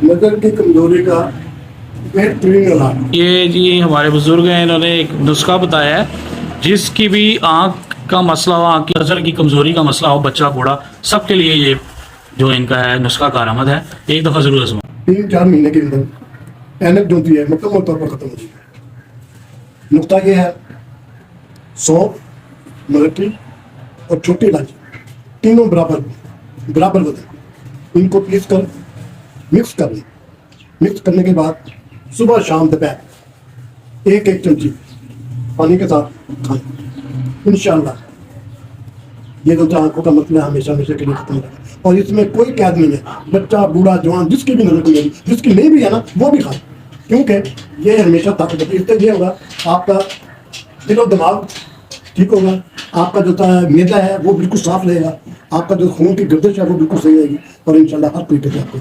नज़र की कमजोरी का बेहतरीन इलाज। ये जी हमारे बुजुर्ग हैं, इन्होंने एक नुस्खा बताया है, जिसकी भी आँख का मसला हो, आँख की नज़र की कमज़ोरी का मसला हो, बच्चा बूढ़ा, सबके लिए ये जो इनका है नुस्खा कारआमद है। एक दफ़ा ज़रूर आजमाएं। 3-4 महीने के अंदर ऐनक जो होती है मुकम्मल तौर पर ख़त्म हो जाती है। नुक्ता ये है, सौंफ, मलटी और छोटी इलायची तीनों बराबर वजन, इनको पीस कर मिक्स कर लें। मिक्स करने के बाद सुबह शाम दोपहर 1-1 चमची पानी के साथ खाएं। इंशाअल्लाह ये जो आंखों का मसला हमेशा हमेशा के लिए खत्म हो जाएगा। और इसमें कोई कैद नहीं है, बच्चा बूढ़ा जवान जिसकी भी नजर नहीं है, जिसकी नहीं भी है ना वो भी खाए, क्योंकि ये हमेशा ताकत देती है। इससे ये होगा आपका दिल और दिमाग ठीक होगा, आपका जो मैदा है वो बिल्कुल साफ रहेगा, आपका जो खून की गर्दिश है वो बिल्कुल सही रहेगी और इंशाल्लाह हर तरीके से आपको